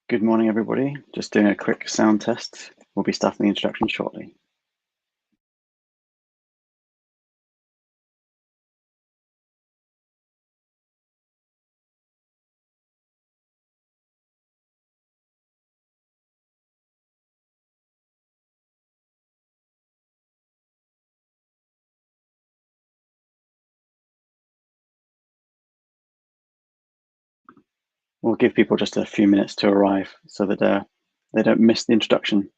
Good morning, everybody. Just doing a quick sound test. We'll be starting the introduction shortly. We'll give people just a few minutes to arrive so that they don't miss the introduction.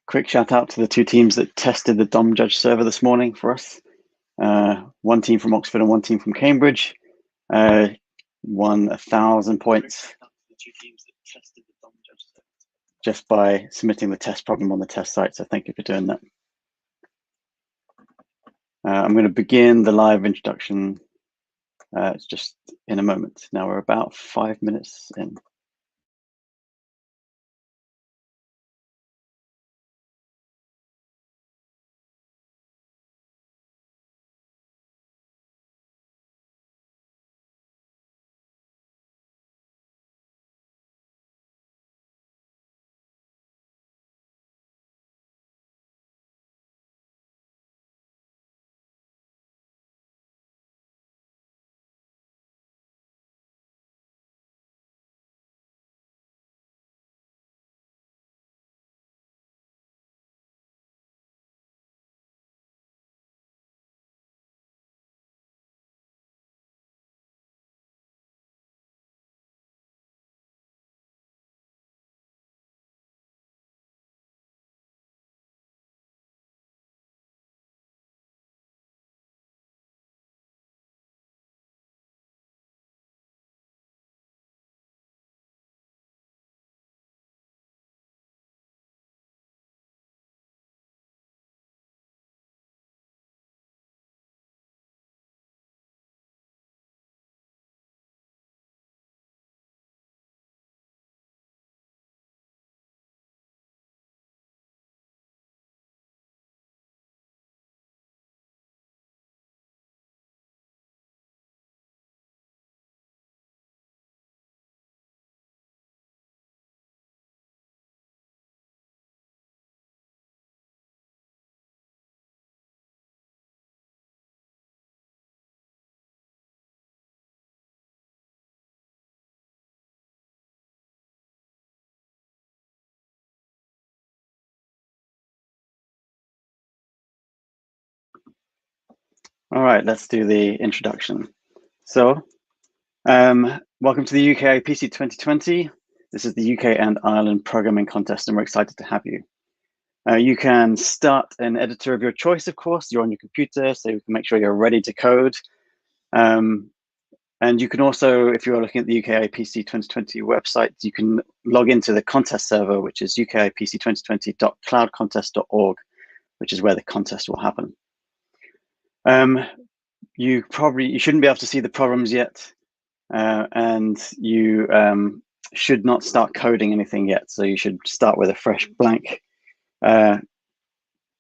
Quick shout out to the two teams that tested the DOM Judge server this morning for us. One team from Oxford and one team from Cambridge. Won 1,000 points just by submitting the test problem on the test site. So thank you for doing that. I'm going to begin the live introduction it's just in a moment. Now we're about 5 minutes in. All right, let's do the introduction. So, welcome to the UKIEPC 2020. This is the UK and Ireland programming contest, and we're excited to have you. You can start an editor of your choice, of course. You're on your computer, so you can make sure you're ready to code. And you can also, if you're looking at the UKIEPC 2020 website, you can log into the contest server, which is UKIEPC2020.cloudcontest.org, which is where the contest will happen. You shouldn't be able to see the problems yet, and you should not start coding anything yet. So you should start with a fresh blank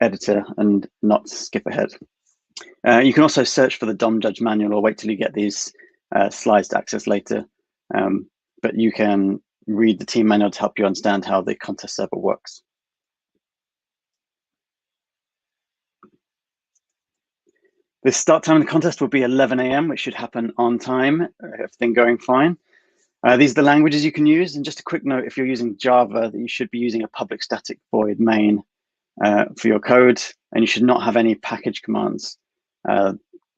editor and not skip ahead. You can also search for the DOM Judge manual or wait till you get these slides to access later. But you can read the team manual to help you understand how the contest server works. The start time of the contest will be 11 a.m., which should happen on time, everything going fine. These are the languages you can use. And just a quick note, if you're using Java, that you should be using a public static void main for your code, and you should not have any package commands.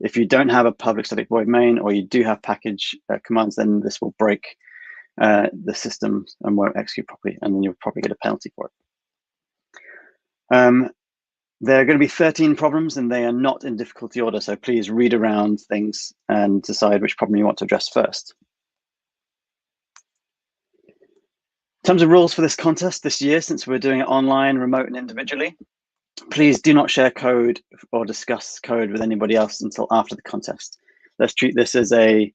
If you don't have a public static void main, or you do have package commands, then this will break the system and won't execute properly, and then you'll probably get a penalty for it. There are going to be 13 problems, and they are not in difficulty order, so please read around things and decide which problem you want to address first. In terms of rules for this contest this year, since we're doing it online, remote, and individually, please do not share code or discuss code with anybody else until after the contest. Let's treat this as a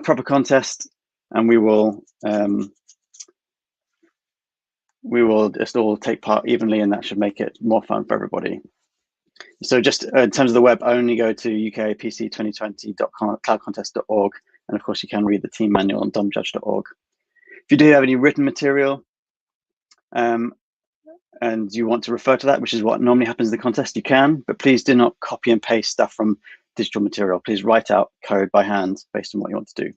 proper contest, and we will just all take part evenly, and that should make it more fun for everybody. So just in terms of the web, only go to UKIEPC2020.cloudcontest.org, and of course you can read the team manual on domjudge.org. If you do have any written material and you want to refer to that, which is what normally happens in the contest, you can, but please do not copy and paste stuff from digital material. Please write out code by hand based on what you want to do.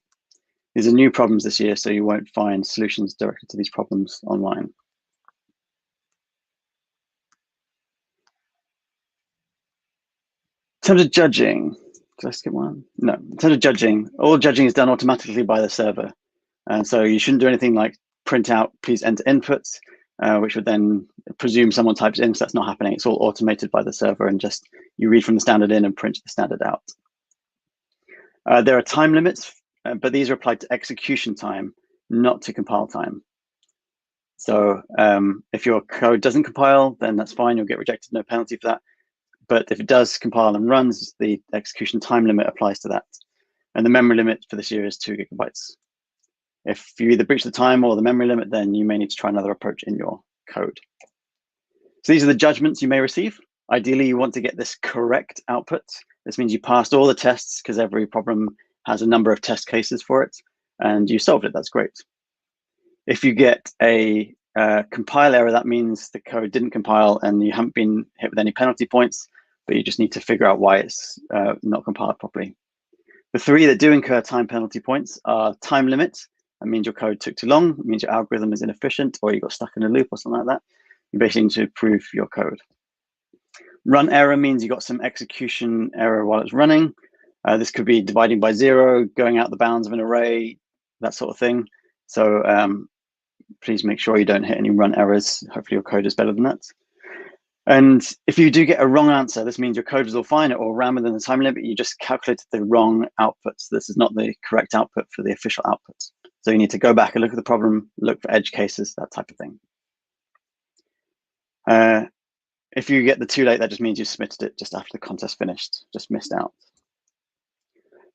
These are new problems this year, so you won't find solutions directly to these problems online. In terms of judging, did I skip one? No, in terms of judging, all judging is done automatically by the server. And so you shouldn't do anything like print out, please enter inputs, which would then presume someone types in, so that's not happening. It's all automated by the server, and just you read from the standard in and print the standard out. There are time limits, but these are applied to execution time, not to compile time. So if your code doesn't compile, then that's fine, you'll get rejected, no penalty for that. But if it does compile and runs, the execution time limit applies to that. And the memory limit for this year is 2 gigabytes. If you either breach the time or the memory limit, then you may need to try another approach in your code. So these are the judgments you may receive. Ideally, you want to get this correct output. This means you passed all the tests, because every problem has a number of test cases for it, and you solved it. That's great. If you get a compile error, that means the code didn't compile and you haven't been hit with any penalty points, but you just need to figure out why it's not compiled properly. The 3 that do incur time penalty points are time limit. That means your code took too long. It means your algorithm is inefficient, or you got stuck in a loop or something like that. You basically need to improve your code. Run error means you got some execution error while it's running. This could be dividing by 0, going out the bounds of an array, that sort of thing. So please make sure you don't hit any run errors. Hopefully your code is better than that. And if you do get a wrong answer, this means your code is all fine or ran within the time limit. You just calculated the wrong output. So this is not the correct output for the official output. So you need to go back and look at the problem, look for edge cases, that type of thing. If you get the too late, that just means you submitted it just after the contest finished, just missed out.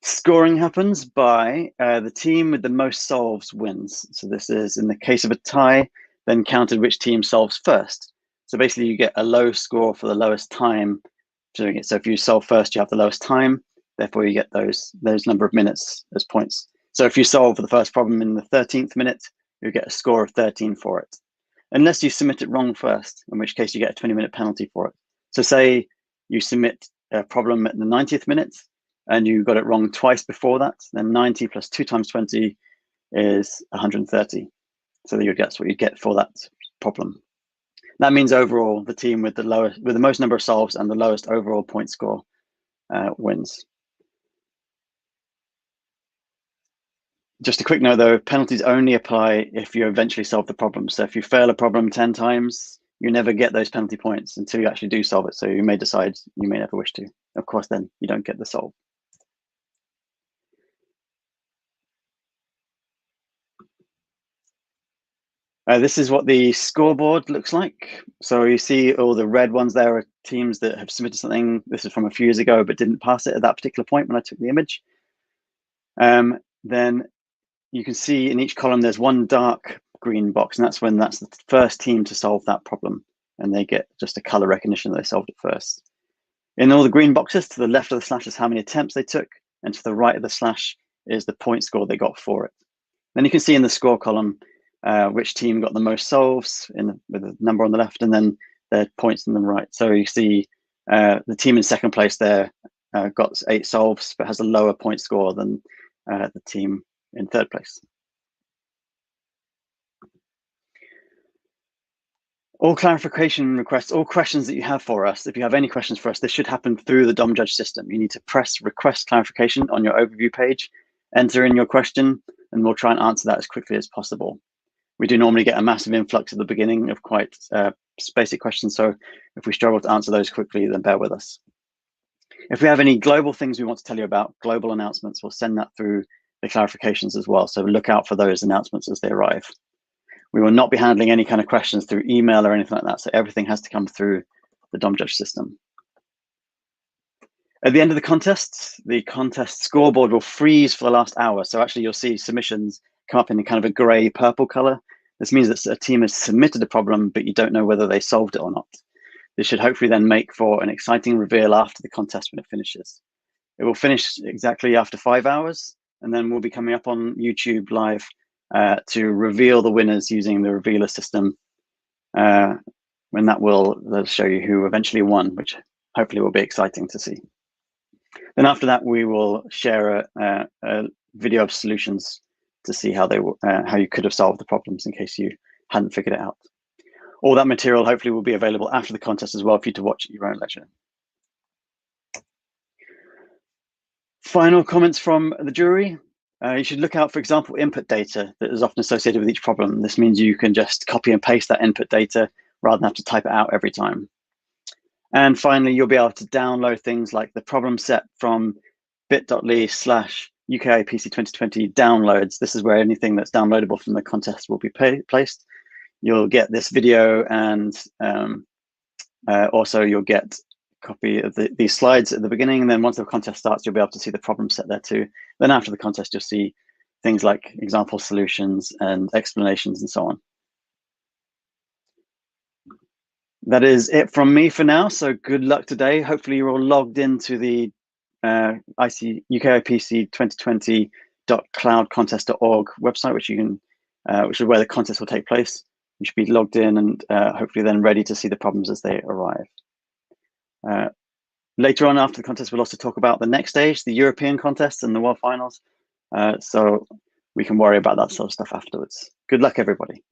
Scoring happens by the team with the most solves wins. So this is, in the case of a tie, then counted which team solves first. So basically you get a low score for the lowest time doing it. So if you solve first, you have the lowest time, therefore you get those number of minutes as points. So if you solve the first problem in the 13th minute, you get a score of 13 for it. Unless you submit it wrong first, in which case you get a 20-minute penalty for it. So say you submit a problem at the 90th minute and you got it wrong twice before that, then 90 plus 2 times 20 is 130. So that's what you get for that problem. That means overall the team with the most number of solves and the lowest overall point score wins. Just a quick note though, penalties only apply if you eventually solve the problem. So if you fail a problem 10 times, you never get those penalty points until you actually do solve it. So you may decide you may never wish to. Of course, then you don't get the solve. This is what the scoreboard looks like. So you see all the red ones there are teams that have submitted something. This is from a few years ago, but didn't pass it at that particular point when I took the image. Then you can see in each column, there's one dark green box, and that's the first team to solve that problem. And they get just a color recognition that they solved it first. In all the green boxes, to the left of the slash is how many attempts they took, and to the right of the slash is the point score they got for it. Then you can see in the score column which team got the most solves with a number on the left, and then their points on the right. So you see the team in second place there got 8 solves, but has a lower point score than the team in third place. All clarification requests, all questions that you have for us, if you have any questions for us, this should happen through the DOM Judge system. You need to press request clarification on your overview page, enter in your question, and we'll try and answer that as quickly as possible. We do normally get a massive influx at the beginning of quite basic questions, so if we struggle to answer those quickly, then bear with us. If we have any global things we want to tell you about, global announcements, we'll send that through the clarifications as well, so look out for those announcements as they arrive. We will not be handling any kind of questions through email or anything like that, so everything has to come through the DOM Judge system. At the end of the contest scoreboard will freeze for the last hour. So actually you'll see submissions come up in kind of a gray purple color. This means that a team has submitted a problem, but you don't know whether they solved it or not. This should hopefully then make for an exciting reveal after the contest when it finishes. It will finish exactly after 5 hours, and then we'll be coming up on YouTube live to reveal the winners using the revealer system. When that will show you who eventually won, which hopefully will be exciting to see. Then after that, we will share a video of solutions to see how you could have solved the problems in case you hadn't figured it out. All that material hopefully will be available after the contest as well for you to watch at your own leisure. Final comments from the jury. You should look out for example input data that is often associated with each problem. This means you can just copy and paste that input data rather than have to type it out every time. And finally, you'll be able to download things like the problem set from bit.ly/UKIEPC2020 downloads. This is where anything that's downloadable from the contest will be placed. You'll get this video, and also you'll get a copy of these slides at the beginning. And then once the contest starts, you'll be able to see the problem set there too. Then after the contest, you'll see things like example solutions and explanations and so on. That is it from me for now. So good luck today. Hopefully you're all logged into the UKIEPC2020.cloudcontest.org website, which is where the contest will take place. You should be logged in and hopefully then ready to see the problems as they arrive. Later on after the contest, we'll also talk about the next stage, the European contest and the World Finals. So we can worry about that sort of stuff afterwards. Good luck, everybody.